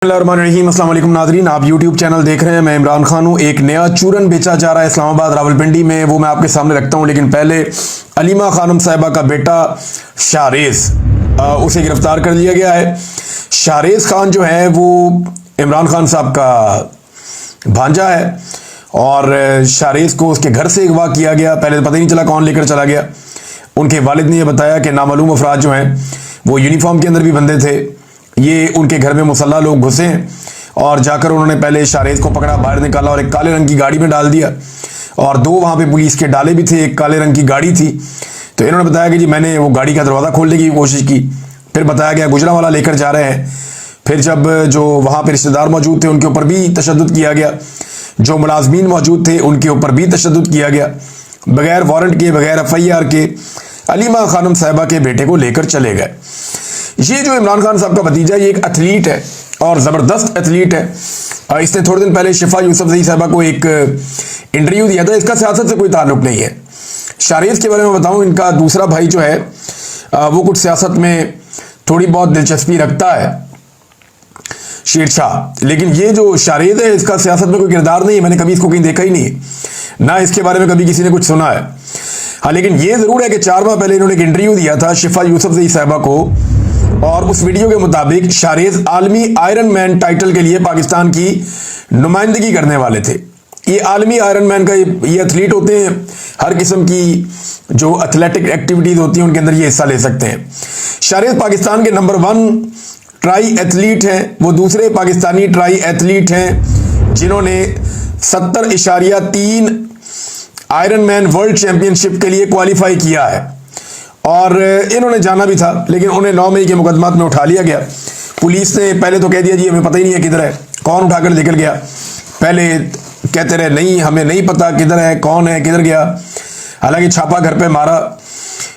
रहीम अस्सलाम वालेकुम नाजरीन, आप YouTube चैनल देख रहे हैं। मैं इमरान खान हूँ। एक नया चूरन बेचा जा रहा है इस्लामाबाद रावलपिंडी में, वो मैं आपके सामने रखता हूँ। लेकिन पहले अलीमा खानम साहिबा का बेटा शाहरेज, उसे गिरफ्तार कर लिया गया है। शाहरेज खान जो है वो इमरान खान साहब का भांजा है और शाहरेज को उसके घर से अगवा किया गया। पहले तो पता ही नहीं चला कौन लेकर चला गया। उनके वालिद ने यह बताया कि नामालूम अफराद जो हैं वो यूनिफॉर्म के अंदर भी बंदे थे। ये उनके घर में मुसल्ला लोग घुसे और जाकर उन्होंने पहले शाहरेज को पकड़ा, बाहर निकाला और एक काले रंग की गाड़ी में डाल दिया। और दो वहाँ पे पुलिस के डाले भी थे, एक काले रंग की गाड़ी थी। तो इन्होंने बताया कि जी मैंने वो गाड़ी का दरवाज़ा खोलने की कोशिश की। फिर बताया गया गुजरांवाला लेकर जा रहे हैं। फिर जब जो वहाँ पे रिश्तेदार मौजूद थे उनके ऊपर भी तशद्दुद किया गया, जो मुलाजमीन मौजूद थे उनके ऊपर भी तशद्दुद किया गया। बगैर वारंट के, बगैर FIR के अलीमा खानम साहिबा के बेटे को लेकर चले गए। ये जो इमरान खान साहब का भतीजा, ये एक एथलीट है और ज़बरदस्त एथलीट है। इसने थोड़े दिन पहले शिफा यूसुफजई साहिबा को एक इंटरव्यू दिया था। इसका सियासत से कोई ताल्लुक नहीं है। शाहरेज के बारे में बताऊं, इनका दूसरा भाई जो है वो कुछ सियासत में थोड़ी बहुत दिलचस्पी रखता है, शेरशाह। लेकिन ये जो शाहरेज है, इसका सियासत में कोई किरदार नहीं है। मैंने कभी इसको कहीं देखा ही नहीं है, ना इसके बारे में कभी किसी ने कुछ सुना है। हाँ, लेकिन ये ज़रूर है कि 4 माह पहले इन्होंने एक इंटरव्यू दिया था शिफा यूसुफजई साहिबा को, और उस वीडियो के मुताबिक शाहरेज आलमी आयरन मैन टाइटल के लिए पाकिस्तान की नुमाइंदगी करने वाले थे। ये आलमी आयरन मैन का ये एथलीट होते हैं, हर किस्म की जो एथलेटिक एक्टिविटीज़ होती हैं उनके अंदर ये हिस्सा ले सकते हैं। शाहरेज पाकिस्तान के नंबर 1 ट्राई एथलीट हैं। वो दूसरे पाकिस्तानी ट्राई एथलीट हैं जिन्होंने 70.3 आयरन मैन वर्ल्ड चैंपियनशिप के लिए क्वालिफाई किया है। और इन्होंने जाना भी था, लेकिन उन्हें 9 मई के मुकदमात में उठा लिया गया। पुलिस ने पहले तो कह दिया जी हमें पता ही नहीं है किधर है, कौन उठाकर निकल गया। पहले कहते रहे नहीं हमें नहीं पता किधर है, कौन है, किधर गया। हालांकि छापा घर पे मारा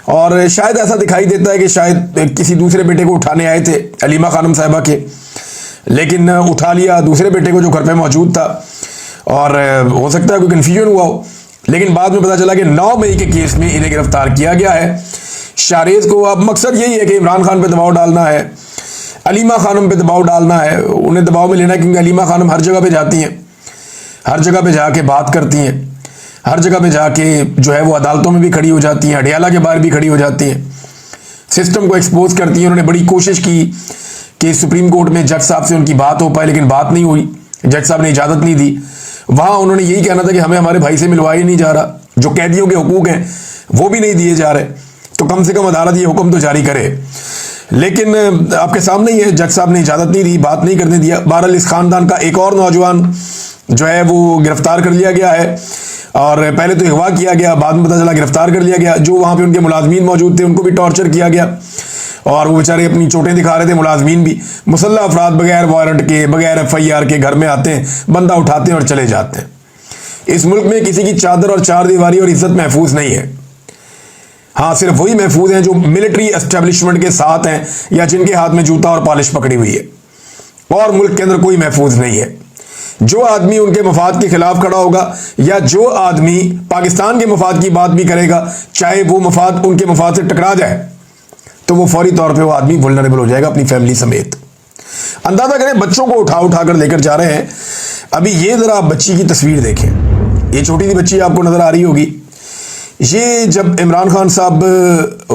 और शायद ऐसा दिखाई देता है कि शायद किसी दूसरे बेटे को उठाने आए थे अलीमा खानम साहिबा के, लेकिन उठा लिया दूसरे बेटे को जो घर पे मौजूद था। और हो सकता है कोई कन्फ्यूजन हुआ हो, लेकिन बाद में पता चला कि 9 मई के केस में इन्हें गिरफ्तार किया गया है। शाहरेज को अब मकसद यही है कि इमरान खान पे दबाव डालना है, अलीमा खानम पे दबाव डालना है, उन्हें दबाव में लेना है। क्योंकि अलीमा खानम हर जगह पे जाती हैं, हर जगह पे जाके बात करती हैं, हर जगह पे जाके जो है वो अदालतों में भी खड़ी हो जाती हैं, अडियाला के बाहर भी खड़ी हो जाती हैं, सिस्टम को एक्सपोज करती हैं। उन्होंने बड़ी कोशिश की कि सुप्रीम कोर्ट में जज साहब से उनकी बात हो पाए, लेकिन बात नहीं हुई, जज साहब ने इजाज़त नहीं दी। वहाँ उन्होंने यही कहना था कि हमें हमारे भाई से मिलवाया ही नहीं जा रहा, जो कैदियों के हुकूक हैं वो भी नहीं दिए जा रहे, तो कम से कम अदालत ये हुक्म तो जारी करे। लेकिन आपके सामने ही है, जज साहब ने इजाज़त नहीं दी, बात नहीं करने दिया। बहरहाल इस खानदान का एक और नौजवान जो है वो गिरफ्तार कर लिया गया है, और पहले तो अगवा किया गया, बाद में पता चला गिरफ्तार कर लिया गया। जो वहाँ पे उनके मुलाजमीन मौजूद थे उनको भी टॉर्चर किया गया, और वो बेचारे अपनी चोटें दिखा रहे थे। मुलाजमीन भी मुसल्ला अफराद बगैर वारंट के, बगैर FIR के घर में आते हैं, बंदा उठाते हैं और चले जाते हैं। इस मुल्क में किसी की चादर और चार दीवारी और इज्जत महफूज नहीं है। हाँ, सिर्फ वही महफूज हैं जो मिलिट्री एस्टेब्लिशमेंट के साथ हैं या जिनके हाथ में जूता और पॉलिश पकड़ी हुई है, और मुल्क के अंदर कोई महफूज नहीं है। जो आदमी उनके मफाद के खिलाफ खड़ा होगा या जो आदमी पाकिस्तान के मफाद की बात भी करेगा, चाहे वो मफाद उनके मफाद से टकरा जाए, तो वो फौरी तौर पे वो आदमी वल्नरेबल हो जाएगा अपनी फैमिली समेत। अंदाजा करें, बच्चों को उठा उठा कर लेकर जा रहे हैं। अभी ये जरा बच्ची की तस्वीर देखें, ये छोटी सी बच्ची आपको नजर आ रही होगी। ये जब इमरान खान साहब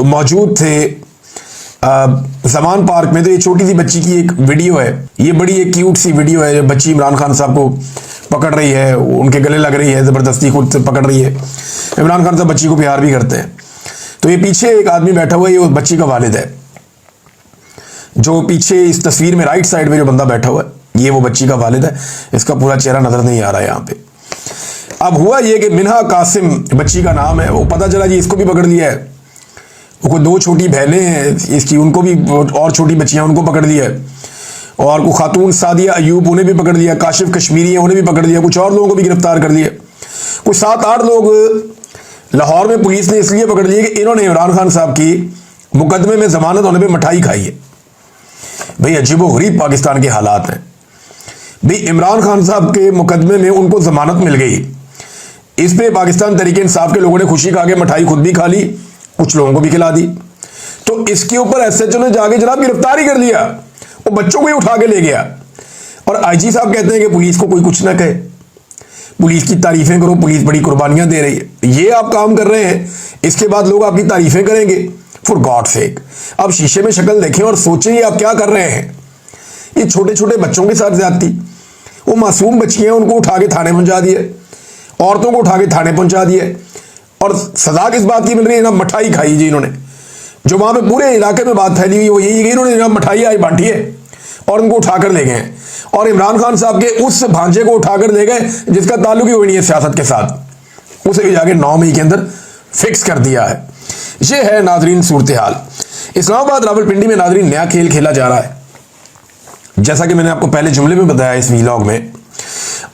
मौजूद थे ज़मान पार्क में, तो ये छोटी सी बच्ची की एक वीडियो है। ये बड़ी एक क्यूट सी वीडियो है। बच्ची इमरान खान साहब को पकड़ रही है, उनके गले लग रही है, ज़बरदस्ती खुद से पकड़ रही है। इमरान खान साहब बच्ची को प्यार भी करते हैं। तो ये पीछे एक आदमी बैठा हुआ है, ये उस बच्ची का वालिद है। जो पीछे इस तस्वीर में राइट साइड में जो बंदा बैठा हुआ है, ये वो बच्ची का वालिद है। इसका पूरा चेहरा नजर नहीं आ रहा है यहाँ पे। अब हुआ ये कि मिन्हा कासिम बच्ची का नाम है, वो पता चला जी इसको भी पकड़ लिया है। वो कोई 2 छोटी बहनें हैं इसकी, उनको भी, और छोटी बच्चियां उनको पकड़ लिया है। और को खातून सादिया अयूब, उन्हें भी पकड़ लिया। काशिफ कश्मीरी है, उन्हें भी पकड़ लिया। कुछ और लोगों को भी गिरफ्तार कर लिया। कुछ 7-8 लोग लाहौर में पुलिस ने इसलिए पकड़ लिए कि इन्होंने इमरान खान साहब की मुकदमे में जमानत होने पे मिठाई खाई है। भाई अजीबोगरीब पाकिस्तान के हालात हैं। भाई इमरान खान साहब के मुकदमे में उनको जमानत मिल गई, इस पे पाकिस्तान तहरीक इंसाफ के लोगों ने खुशी खा के मिठाई खुद भी खा ली, कुछ लोगों को भी खिला दी। तो इसके ऊपर SHO ने जाके जनाब गिरफ्तारी कर लिया, वो बच्चों को ही उठा के ले गया। और आईजी साहब कहते हैं कि पुलिस को कोई कुछ ना कहे, पुलिस की तारीफें करो, पुलिस बड़ी कुर्बानियां दे रही है। ये आप काम कर रहे हैं, इसके बाद लोग आपकी तारीफें करेंगे। फॉर गॉड सेक, आप शीशे में शक्ल देखें और सोचें ये आप क्या कर रहे हैं। ये छोटे छोटे बच्चों के साथ ज्यादती, वो मासूम बच्चियां, उनको उठा के थाने पहुंचा दिए, औरतों को उठा के थाने पहुंचा दिए। और सजा किस बात की मिल रही है? ना मिठाई खाई जी इन्होंने, जो वहां पे पूरे इलाके में बात फैली हुई वो यही है, इन्होंने जनाब मिठाई आज बांटी है और उनको उठाकर ले गए। और इमरान खान साहब के उस भांजे को उठाकर ले गए जिसका ताल्लुक ही कोई नहीं है सियासत के साथ, उसे भी जाके 9 मई के अंदर फिक्स कर दिया है। ये है नाजरीन सूरत हाल। इस्लामाबाद रावलपिंडी में नाजरीन नया खेल खेला जा रहा है, जैसा कि मैंने आपको पहले जुमले में बताया इस वीलॉग में,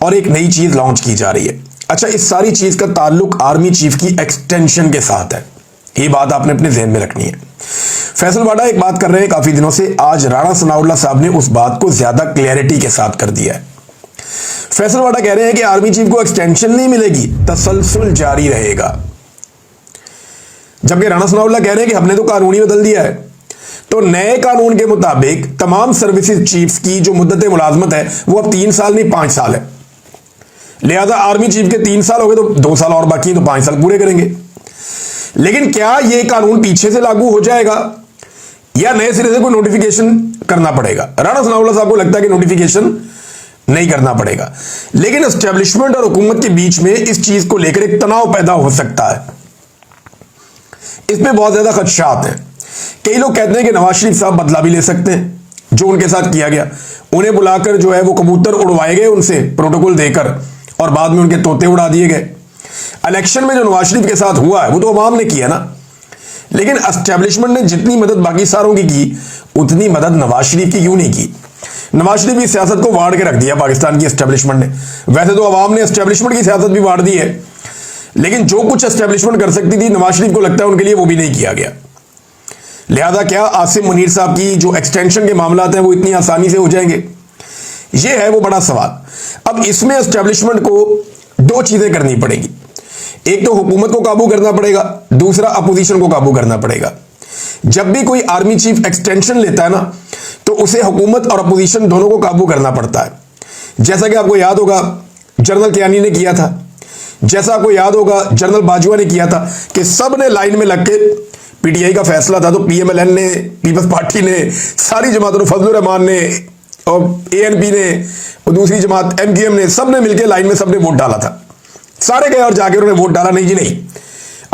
और एक नई चीज लॉन्च की जा रही है। अच्छा, इस सारी चीज का ताल्लुक आर्मी चीफ की एक्सटेंशन के साथ है, ये बात आपने अपने ज़हन में रखनी है। फैसल वाडा एक बात कर रहे हैं काफी दिनों से, आज राणा सनाउल्लाह साहब ने उस बात को ज्यादा क्लैरिटी के साथ कर दिया है। फैसल वाडा कह रहे हैं कि आर्मी चीफ को एक्सटेंशन नहीं मिलेगी, तसलसल जारी रहेगा। जबकि राणा सनाउल्लाह कह रहे हैं कि हमने तो कानून ही बदल दिया है। तो नए कानून के मुताबिक तमाम सर्विसेज चीफ्स की जो मुद्दत मुलाजमत है वो अब 3 साल नहीं 5 साल है। लिहाजा आर्मी चीफ के 3 साल हो गए तो 2 साल और बाकी, तो 5 साल पूरे करेंगे। लेकिन क्या यह कानून पीछे से लागू हो जाएगा या नए सिरे से कोई नोटिफिकेशन करना पड़ेगा? राणा सनाउल्लाह साहब को लगता है कि नोटिफिकेशन नहीं करना पड़ेगा, लेकिन एस्टेब्लिशमेंट और हुकूमत के बीच में इस चीज को लेकर एक तनाव पैदा हो सकता है। इसमें बहुत ज्यादा खदशात हैं। कई लोग कहते हैं कि नवाज शरीफ साहब बदला भी ले सकते हैं, जो उनके साथ किया गया। उन्हें बुलाकर जो है वो कबूतर उड़वाए गए उनसे प्रोटोकॉल देकर, और बाद में उनके तोते उड़ा दिए गए। इलेक्शन में जो नवाज शरीफ के साथ हुआ है वो तो अवाम ने किया ना, लेकिन एस्टेब्लिशमेंट ने जितनी मदद बाकी सारों की उतनी मदद नवाज शरीफ की क्यों नहीं की? नवाज शरीफ की सियासत को वाड़ के रख दिया पाकिस्तान की एस्टेब्लिशमेंट ने। वैसे तो अवाम ने एस्टेब्लिशमेंट की सियासत भी वाड़ दी है, लेकिन जो कुछ एस्टेब्लिशमेंट कर सकती थी नवाज शरीफ को लगता है उनके लिए वो भी नहीं किया गया। लिहाजा क्या आसिम मुनीर साहब की जो एक्सटेंशन के मामला हैं वो इतनी आसानी से हो जाएंगे? ये है वो बड़ा सवाल। अब इसमें एस्टेब्लिशमेंट को 2 चीजें करनी पड़ेगी। एक तो हुकूमत को काबू करना पड़ेगा, दूसरा अपोजिशन को काबू करना पड़ेगा। जब भी कोई आर्मी चीफ एक्सटेंशन लेता है ना, तो उसे हुकूमत और अपोजिशन दोनों को काबू करना पड़ता है। जैसा कि आपको याद होगा जनरल कियानी ने किया था, जैसा आपको याद होगा जनरल बाजवा ने किया था, कि सब ने लाइन में लग के, पीटीआई का फैसला था तो पीएमएलएन ने, पीपल्स पार्टी ने, सारी जमातों, फजलुर रहमान ने और एएनपी ने और दूसरी जमात एमक्यूएम ने, सब ने मिलकर लाइन में सबने वोट डाला था। सारे गए और जाके उन्होंने वोट डाला, नहीं जी नहीं,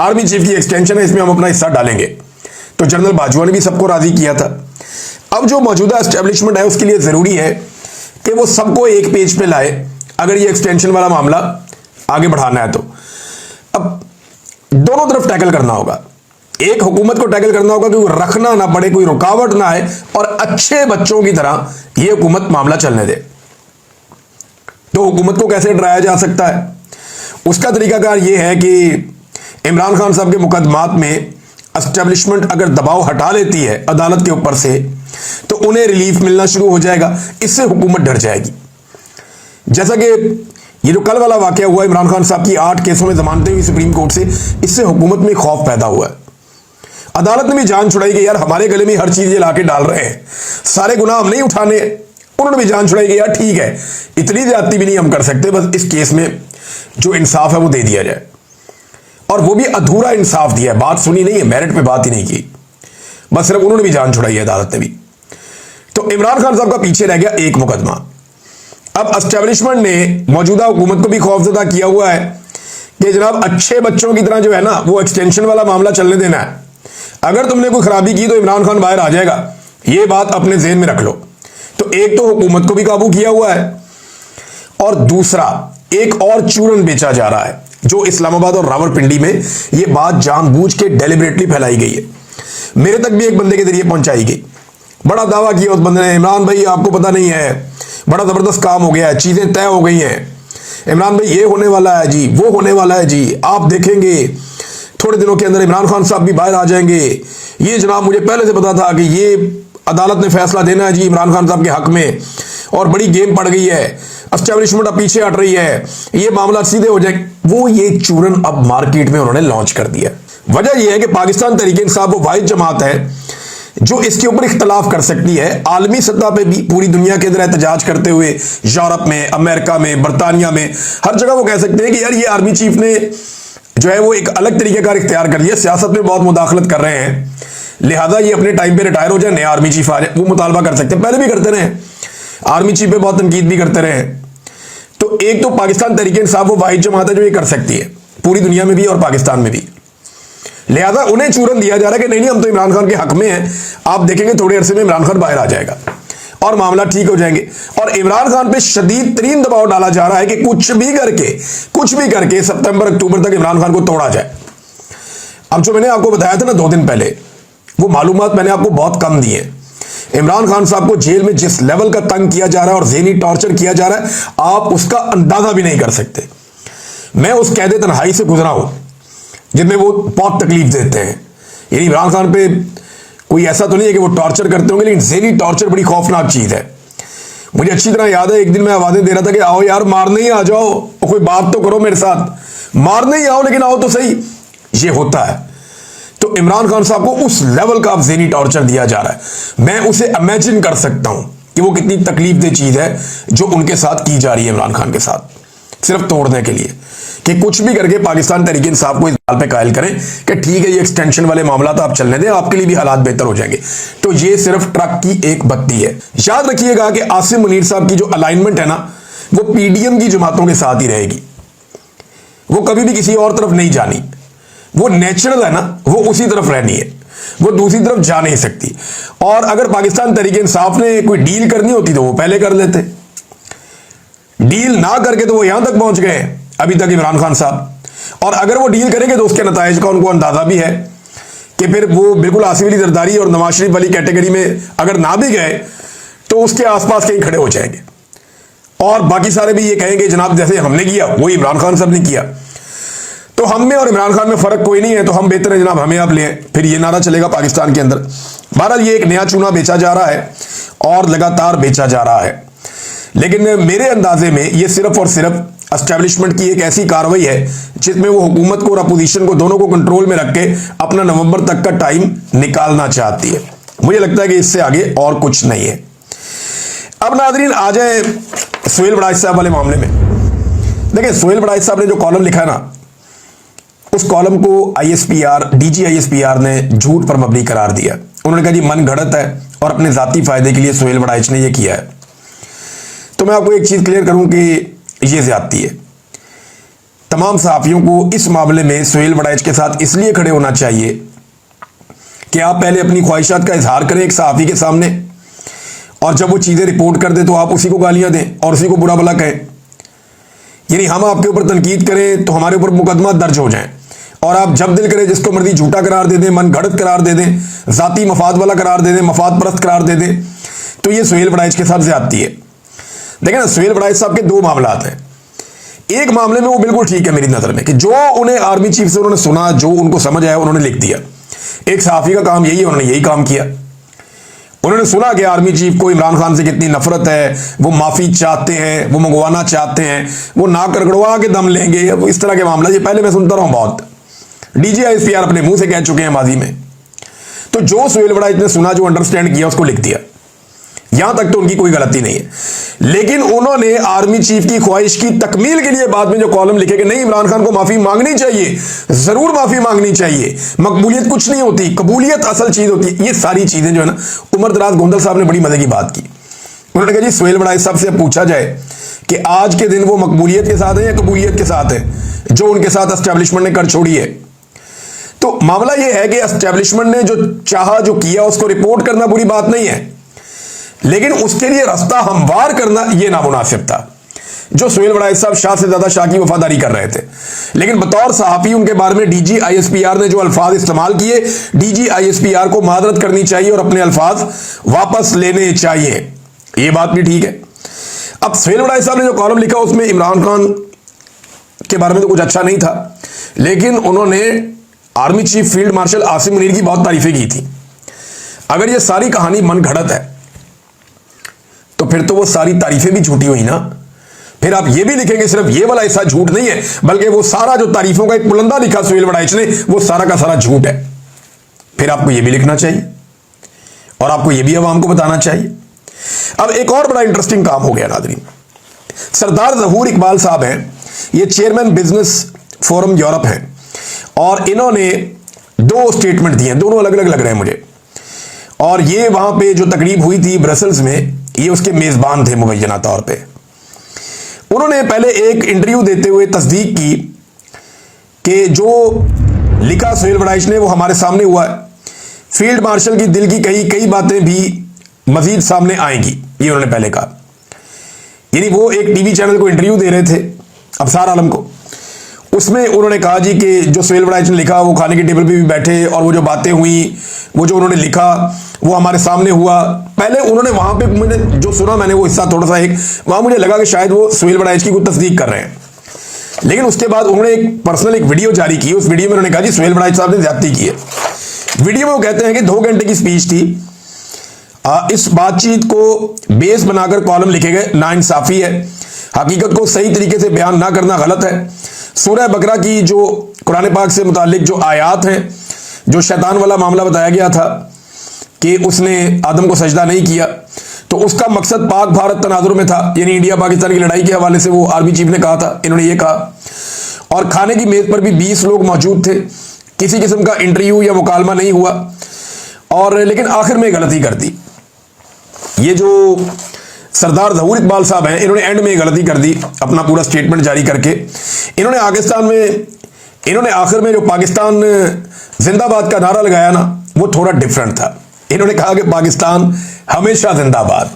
आर्मी चीफ की एक्सटेंशन है, इसमें हम अपना हिस्सा डालेंगे। तो जनरल बाजवा ने भी सबको राजी किया था। अब जो मौजूदा एस्टेब्लिशमेंट है उसके लिए जरूरी है कि वो सबको एक पेज पे लाए, अगर ये एक्सटेंशन वाला मामला आगे बढ़ाना है तो। अब दोनों तरफ टैकल करना होगा। एक हुकूमत को टैकल करना होगा कि वो रखना ना पड़े, कोई रुकावट ना आए, और अच्छे बच्चों की तरह ये हुकूमत मामला चलने दे। तो हुकूमत को कैसे डराया जा सकता है? उसका तरीकाकार ये है कि इमरान खान साहब के मुकदमात में एस्टेब्लिशमेंट अगर दबाव हटा लेती है अदालत के ऊपर से, तो उन्हें रिलीफ मिलना शुरू हो जाएगा। इससे हुकूमत डर जाएगी। जैसा कि ये जो कल वाला वाकया हुआ, इमरान खान साहब की 8 केसों में जमानतें हुई सुप्रीम कोर्ट से, इससे हुकूमत में खौफ पैदा हुआ है। अदालत ने भी जान छुड़ाई कि यार हमारे गले में हर चीज ये लाके डाल रहे हैं, सारे गुनाह हम नहीं उठाने। उन्होंने भी जान छुड़ाई कि यार ठीक है, इतनी ज्यादती भी नहीं हम कर सकते, बस इस केस में जो इंसाफ है वो दे दिया जाए। और वो भी अधूरा इंसाफ दिया है, बात सुनी नहीं है, मेरिट पे बात ही नहीं की, बस सिर्फ उन्होंने भी जान छुड़ाई है अदालत ने भी। तो इमरान खान साहब का पीछे रह गया एक मुकदमा। अब एस्टेब्लिशमेंट ने मौजूदा हुकूमत को भी खौफजदा किया हुआ है कि जनाब अच्छे बच्चों की तरह जो है ना वो एक्सटेंशन वाला मामला चलने देना है। अगर तुमने कोई खराबी की तो इमरान खान बाहर आ जाएगा, ये बात अपने ज़हन में रख लो। तो एक तो हुकूमत को भी काबू किया हुआ है, और दूसरा एक और चूरन बेचा जा रहा है जो इस्लामाबाद और रावलपिंडी में ये बात जानबूझ के डेलिबरेटली फैलाई गई है। मेरे तक भी एक बंदे के जरिए पहुंचाई गई। बड़ा दावा किया उस बंदे ने, इमरान भाई आपको पता नहीं है, बड़ा जबरदस्त काम हो गया है, चीजें तय हो गई हैं, इमरान भाई ये होने वाला है जी, वो होने वाला है जी, आप देखेंगे थोड़े दिनों के अंदर इमरान खान साहब भी बाहर आ जाएंगे। ये जनाब मुझे पहले से पता था कि ये अदालत ने फैसला देना है जी इमरान खान साहब के हक में, और बड़ी गेम पड़ गई है, एस्टेब्लिशमेंट अब पीछे हट रही है, ये मामला सीधे हो जाए। वो ये चूरन अब मार्केट में उन्होंने लॉन्च कर दिया। वजह यह है कि पाकिस्तान तहरीक इंसाफ वो वाहिद जमात है जो इसके ऊपर इख्तलाफ कर सकती है। आलमी सतह पे भी पूरी दुनिया के अंदर एहतजाज करते हुए यूरोप में, अमेरिका में, बरतानिया में, हर जगह वो कह सकते हैं कि यार ये आर्मी चीफ ने जो है वो एक अलग तरीके का इख्तियार कर लिया, सियासत में बहुत मुदाखलत कर रहे हैं, लिहाजा ये अपने टाइम पे रिटायर हो जाए, नया आर्मी चीफ आ जाए। वो मुतालबा कर सकते हैं, पहले भी करते रहे, आर्मी चीफ पे बहुत तनकीद भी करते रहे। तो एक तो पाकिस्तान तहरीक इंसाफ वो वाहिद जमात है जो ये कर सकती है पूरी दुनिया में भी और पाकिस्तान में भी। लिहाजा उन्हें चूरन दिया जा रहा है कि नहीं हम तो इमरान खान के हक में हैं, आप देखेंगे थोड़े अरसे में इमरान खान बाहर आ जाएगा और मामला ठीक हो जाएंगे। और इमरान खान पे शदीद तरीन दबाव डाला जा रहा है कि कुछ भी करके सितंबर अक्टूबर तक इमरान खान को तोड़ा जाए। अब जो मैंने आपको बताया था ना 2 दिन पहले, वो मालूमात मैंने आपको बहुत कम दी है। इमरान खान साहब को जेल में जिस लेवल का तंग किया जा रहा है और ज़हनी टॉर्चर किया जा रहा है, आप उसका अंदाजा भी नहीं कर सकते। मैं उस कैद तन्हाई से गुजरा हूं जिनमें वो बहुत तकलीफ देते हैं। यानी इमरान खान पे कोई ऐसा तो नहीं है कि वो टॉर्चर करते होंगे, लेकिन ज़हनी टॉर्चर बड़ी खौफनाक चीज़ है। मुझे अच्छी तरह याद है एक दिन मैं आवाज़ें दे रहा था कि आओ यार मारने ही आ जाओ, कोई बात तो करो मेरे साथ, मारने ही आओ लेकिन आओ तो सही। ये होता है। तो इमरान खान साहब को उस लेवल का अब ज़हनी टॉर्चर दिया जा रहा है। मैं उसे इमेजिन कर सकता हूं कि वो कितनी तकलीफदेह चीज़ है जो उनके साथ की जा रही है इमरान खान के साथ, सिर्फ तोड़ने के लिए कि कुछ भी करके पाकिस्तान तहरीक इंसाफ को इस बात पे कायल करें कि ठीक है ये एक्सटेंशन वाले मामला तो आप चलने दें, आपके लिए भी हालात बेहतर हो जाएंगे। तो ये सिर्फ ट्रक की एक बत्ती है। याद रखिएगा कि आसिम मुनीर साहब की जो अलाइनमेंट है ना, वो पीडीएम की जमातों के साथ ही रहेगी, वो कभी भी किसी और तरफ नहीं जानी। वो नेचुरल है ना, वो उसी तरफ रहनी है, वो दूसरी तरफ जा नहीं सकती। और अगर पाकिस्तान तहरीक इंसाफ ने कोई डील करनी होती तो वो पहले कर लेते, डील ना करके तो वो यहां तक पहुंच गए अभी तक इमरान खान साहब। और अगर वो डील करेंगे तो उसके नताइज का उनको अंदाजा भी है कि फिर वो बिल्कुल आसिफ अली जरदारी और नवाज शरीफ वाली कैटेगरी में अगर ना भी गए तो उसके आसपास कहीं खड़े हो जाएंगे और बाकी सारे भी ये कहेंगे जनाब जैसे हमने किया वही इमरान खान साहब ने किया। तो हम में और इमरान खान में फर्क कोई नहीं है, तो हम बेहतर है जनाब हमें आप लें, फिर ये नारा चलेगा पाकिस्तान के अंदर। बहरहाल ये एक नया चूना बेचा जा रहा है और लगातार बेचा जा रहा है, लेकिन मेरे अंदाजे में ये सिर्फ और सिर्फ एस्टेब्लिशमेंट की एक ऐसी कार्रवाई है जिसमें वो हुकूमत को और अपोजिशन को दोनों को कंट्रोल में रख के अपना नवंबर तक का टाइम निकालना चाहती है। मुझे लगता है कि इससे आगे और कुछ नहीं है। अब नाज़रीन आ जाए सुहेल बड़ाइच साहब वाले मामले में। देखिए सुहेल बड़ाइच साहब ने जो कॉलम लिखा है ना, उस कॉलम को आईएसपीआर डीजी आईएसपीआर ने झूठ पर मबनी करार दिया। उन्होंने कहा जी मन घड़त है और अपने जाती फायदे के लिए सुहेल बड़ाइच ने यह किया है। तो मैं आपको एक चीज क्लियर करूं कि यह ज्यादती है। तमाम सहाफियों को इस मामले में सुहेल बड़ाइच के साथ इसलिए खड़े होना चाहिए कि आप पहले अपनी ख्वाहिशात का इजहार करें एक सहाफी के सामने, और जब वो चीजें रिपोर्ट कर दे तो आप उसी को गालियां दें और उसी को बुरा भला कहें। यानी हम आपके ऊपर तनकीद करें तो हमारे ऊपर मुकदमा दर्ज हो जाए और आप जब दिल करे जिसको मर्जी झूठा करार दे दें, मन घड़त करार दे दें, जाती मफाद वाला करार दे दें, मफाद परस्त करार दे दें। तो ये सुहेल बड़ाइच के साथ ज्यादती है। देखिए ना, सुहेल बड़ाइच साहब के 2 मामलात हैं। एक मामले में वो बिल्कुल ठीक है मेरी नजर में कि जो उन्हें आर्मी चीफ से उन्होंने सुना, जो उनको समझ आया उन्होंने लिख दिया। एक सहाफी का काम यही है, उन्होंने यही काम किया। उन्होंने सुना कि आर्मी चीफ को इमरान खान से कितनी नफरत है, वो माफी चाहते हैं, वो मंगवाना चाहते हैं, वो नाक कड़कड़वा के दम लेंगे, वो इस तरह के मामला ये पहले मैं सुनता रहा हूं बहुत। डीजी आईएसपीआर अपने मुंह से कह चुके हैं माजी में। तो जो सुहेल बड़ाइच ने सुना, जो अंडरस्टैंड किया, उसको लिख दिया। यहां तक तो उनकी कोई गलती नहीं है, लेकिन उन्होंने आर्मी चीफ की ख्वाहिश की तकमील के लिए बाद में जो कॉलम लिखे कि नहीं इमरान खान को माफी मांगनी चाहिए, जरूर माफी मांगनी चाहिए, मकबूलियत कुछ नहीं होती, कबूलियत असल चीज होती है। ये सारी चीजें जो है ना, उमर दराज गोंदल साहब ने बड़ी मजे की बात की। उन्होंने कहा जी सुहेल बड़ाइच साहब से पूछा जाए कि आज के दिन वो मकबूलियत के साथ है या कबूलियत के साथ है जो उनके साथ एस्टेब्लिशमेंट ने कर छोड़ी है। तो मामला यह है कि एस्टेब्लिशमेंट ने जो चाहा, जो किया, उसको रिपोर्ट करना बुरी बात नहीं है, लेकिन उसके लिए रास्ता हमवार करना यह नामुनासिब था। जो सुहेल बड़ाइच साहब शाह से ज्यादा शाह की वफादारी कर रहे थे, लेकिन बतौर सहाफी उनके बारे में डीजी आईएसपीआर ने जो अल्फाज इस्तेमाल किए, डीजी आईएसपीआर को मादरत करनी चाहिए और अपने अल्फाज वापस लेने चाहिए। यह बात भी ठीक है। अब सुहेल बड़ाइच साहब ने जो कॉलम लिखा उसमें इमरान खान के बारे में तो कुछ अच्छा नहीं था, लेकिन उन्होंने army chief field marshal Asim Munir की बहुत तारीफें की थी। अगर यह सारी कहानी मन घड़त है तो फिर तो वो सारी तारीफें भी झूठी हुई ना। फिर आप ये भी लिखेंगे सिर्फ ये वाला हिस्सा झूठ नहीं है, बल्कि वो सारा जो तारीफों का एक बुलंदा लिखा सुहेल बड़ाइच ने, वो सारा का सारा झूठ है। फिर आपको ये भी लिखना चाहिए और आपको यह भी आवाम को बताना चाहिए। अब एक और बड़ा इंटरेस्टिंग काम हो गया नाज़रीन, सरदार ज़हूर इकबाल साहब हैं, ये चेयरमैन बिजनेस फोरम यूरोप हैं, और इन्होंने 2 स्टेटमेंट दिए, दोनों अलग अलग लग रहे हैं मुझे। और ये वहां पे जो तकरीब हुई थी ब्रसल्स में, ये उसके मेजबान थे मुबैना तौर पे। उन्होंने पहले एक इंटरव्यू देते हुए तस्दीक की कि जो लिखा सुहेल वड़ाइच ने वो हमारे सामने हुआ है, फील्ड मार्शल की दिल की कई बातें भी मजीद सामने आएंगी, ये उन्होंने पहले कहा। यानी वो एक टीवी चैनल को इंटरव्यू दे रहे थे, अबसार आलम को, उसमें उन्होंने कहा जी कि जो सुहेल वड़ाइच ने लिखा वो खाने की टेबल पे भी बैठे, और वो जो बातें हुई, वो जो उन्होंने लिखा वो हमारे सामने हुआ। पहले उन्होंने वहां पे, मैंने जो सुना मैंने वो हिस्सा थोड़ा सा एक, वहां मुझे लगा कि शायद वो सुहेल वड़ाइच की कोई तस्दीक कर रहे हैं, लेकिन उसके बाद उन्होंने एक पर्सनल एक वीडियो जारी की। उस वीडियो में उन्होंने कहा जी सुहेल वड़ाइच साहब ने ज्यादती की है। वीडियो में वो कहते हैं कि 2 घंटे की स्पीच थी, इस बातचीत को बेस बनाकर कॉलम लिखे गए, नाइंसाफी है, हकीकत को सही तरीके से बयान ना करना गलत है। सूरह बकरा की जो कुरान पाक से मुतालिक जो आयात हैं, जो शैतान वाला मामला बताया गया था कि उसने आदम को सजदा नहीं किया, तो उसका मकसद पाक भारत तनाजुर में था, यानी इंडिया पाकिस्तान की लड़ाई के हवाले से वो आर्मी चीफ ने कहा था, इन्होंने ये कहा। और खाने की मेज पर भी 20 लोग मौजूद थे, किसी किस्म का इंटरव्यू या मुकालमा नहीं हुआ, और लेकिन आखिर में गलती कर दी। ये जो सरदार ज़हूर इकबाल साहब हैं, इन्होंने एंड में गलती कर दी अपना पूरा स्टेटमेंट जारी करके। इन्होंने आखिर में जो पाकिस्तान जिंदाबाद का नारा लगाया ना, वो थोड़ा डिफरेंट था। इन्होंने कहा कि पाकिस्तान हमेशा जिंदाबाद।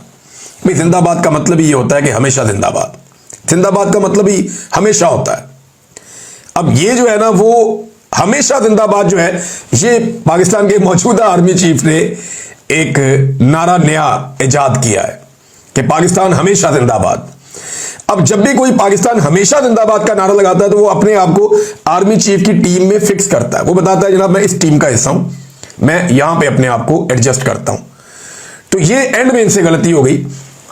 भाई जिंदाबाद का मतलब ही ये होता है कि हमेशा जिंदाबाद, जिंदाबाद का मतलब ही हमेशा होता है। अब ये जो है ना, वो हमेशा जिंदाबाद जो है, ये पाकिस्तान के मौजूदा आर्मी चीफ ने एक नारा नया इजाद किया है कि पाकिस्तान हमेशा जिंदाबाद। अब जब भी कोई पाकिस्तान हमेशा जिंदाबाद का नारा लगाता है, तो वो अपने आप को आर्मी चीफ की टीम में फिक्स करता है। वो बताता है जनाब मैं इस टीम का हिस्सा हूं, मैं यहां पे अपने आप को एडजस्ट करता हूं। तो ये एंड में इनसे गलती हो गई।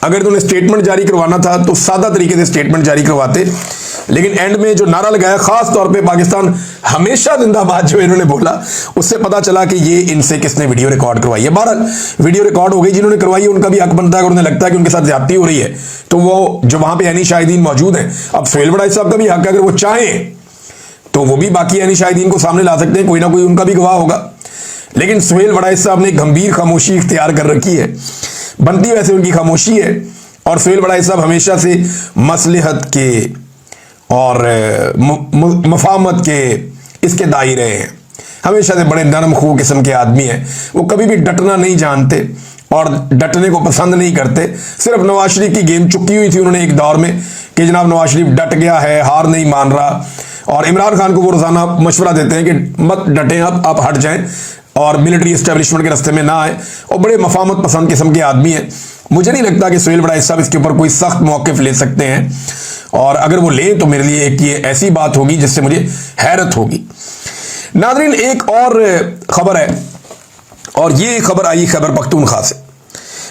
अगर इन्होंने स्टेटमेंट जारी करवाना था तो सादा तरीके से स्टेटमेंट जारी करवाते, लेकिन एंड में जो नारा लगाया, खास तौर पे पाकिस्तान हमेशा जिंदाबाद जो इन्होंने बोला, उससे पता चला कि ये इनसे किसने वीडियो रिकॉर्ड करवाई है। 12 वीडियो रिकॉर्ड हो गई, जिन्होंने करवाई है उनका भी हक बनता है। अगर उन्हें लगता है कि उनके साथ ज्यादती हो रही है, तो वो जो वहां पे यानी शाहिदीन मौजूद हैं, अब सुहेल वड़ाइच साहब का भी हक है, अगर वो चाहें तो वो भी बाकी यानी शाहिदीन को सामने ला सकते हैं, कोई ना कोई उनका भी गवाह होगा। लेकिन सुहेल वड़ाइच साहब ने गंभीर खामोशी इख्तियार कर रखी है, बनती वैसे उनकी खामोशी है। और सुहेल वड़ाइच साहब हमेशा से मसलहत के और मफामत के इसके दायरे हैं, हमेशा से बड़े नरम खू किस्म के आदमी हैं। वो कभी भी डटना नहीं जानते और डटने को पसंद नहीं करते। सिर्फ नवाज शरीफ की गेम चुकी हुई थी उन्होंने एक दौर में कि जनाब नवाज शरीफ डट गया है, हार नहीं मान रहा, और इमरान खान को वो रोजाना मशवरा देते हैं कि मत डटें, आप हट जाएं और मिलिट्री एस्टेब्लिशमेंट के रास्ते में ना आए। और बड़े मफामत पसंद किस्म के आदमी हैं। मुझे नहीं लगता कि सुहेल वड़ाइच साहब इसके ऊपर कोई सख्त मौक़िफ़ ले सकते हैं, और अगर वो लें तो मेरे लिए एक ये ऐसी बात होगी जिससे मुझे हैरत होगी। नाज़रीन एक और खबर है, और ये खबर आई खैबर पख्तूनख्वा से।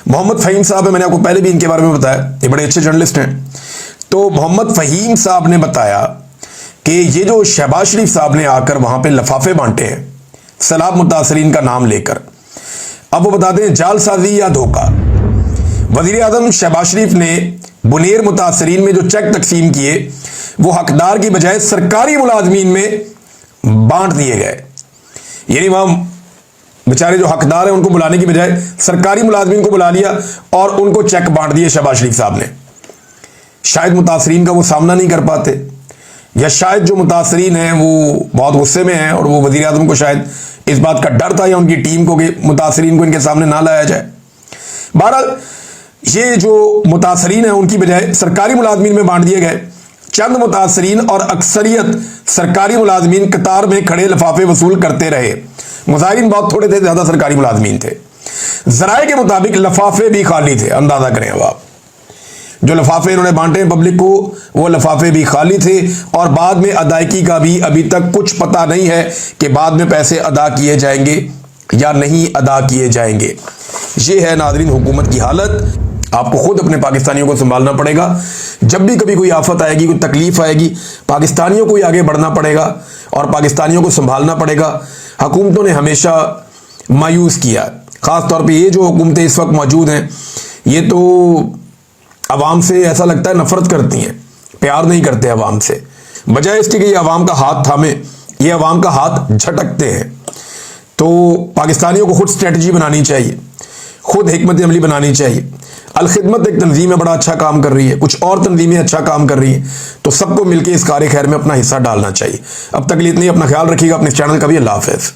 मोहम्मद फ़हीम साहब है, मैंने आपको पहले भी इनके बारे में बताया, ये बड़े अच्छे जर्नलिस्ट हैं। तो मोहम्मद फ़हीम साहब ने बताया कि ये जो शहबाज शरीफ साहब ने आकर वहां पे लफाफे बांटे हैं सैलाब मुतासरीन का नाम लेकर, अब वो बताते हैं जालसाजी या धोखा। वज़ीर आज़म शहबाज शरीफ ने बुनेर मुतासरीन में जो चेक तकसीम किए, वो हकदार की बजाय सरकारी मुलाजमीन में बांट दिए गए। यानी वहां बेचारे जो हकदार हैं उनको बुलाने की बजाय सरकारी मुलाजमीन को बुला लिया और उनको चेक बांट दिए शहबाज शरीफ साहब ने। शायद मुतासरीन का वो सामना नहीं कर पाते, या शायद जो मुतासरीन हैं वो बहुत गुस्से में हैं, और वो वज़ीर आज़म को शायद इस बात का डर था या उनकी टीम को कि मुतासरीन को इनके सामने ना लाया जाए। बहरहाल ये जो मुतासरीन हैं उनकी बजाय सरकारी मुलाजमीन में बांट दिए गए। चंद मुतासरीन और अक्सरियत सरकारी मुलाजमीन कतार में खड़े लिफाफे वसूल करते रहे। मुजाहिरीन बहुत थोड़े थे, ज्यादा सरकारी मुलाजमीन थे। जराए के मुताबिक लिफाफे भी खाली थे। अंदाजा करें अब आप, जो लिफाफे इन्होंने बांटे पब्लिक को, वो लिफाफे भी खाली थे, और बाद में अदायगी का भी अभी तक कुछ पता नहीं है कि बाद में पैसे अदा किए जाएंगे या नहीं अदा किए जाएंगे। ये है नाज़रीन हुकूमत की हालत। आपको खुद अपने पाकिस्तानियों को संभालना पड़ेगा। जब भी कभी कोई आफत आएगी, कोई तकलीफ आएगी, पाकिस्तानियों को ही आगे बढ़ना पड़ेगा और पाकिस्तानियों को संभालना पड़ेगा। हुकूमतों ने हमेशा मायूस किया, ख़ास तौर पे ये जो हुकूमतें इस वक्त मौजूद हैं, ये तो अवाम से ऐसा लगता है नफरत करती हैं, प्यार नहीं करते अवाम से। बजाय इसके कि ये अवाम का हाथ थामे, ये अवाम का हाथ झटकते हैं। तो पाकिस्तानियों को खुद स्ट्रेटजी बनानी चाहिए, खुद हिकमत अमली बनानी चाहिए। अल-खिदमत एक तंजीम है, बड़ा अच्छा काम कर रही है, कुछ और तंजीमें अच्छा काम कर रही हैं, तो सबको मिलकर इस कार्य खैर में अपना हिस्सा डालना चाहिए। अब तक के लिए इतनी, अपना ख्याल रखिएगा, अपने चैनल का भी। अल्लाह हाफ़िज़।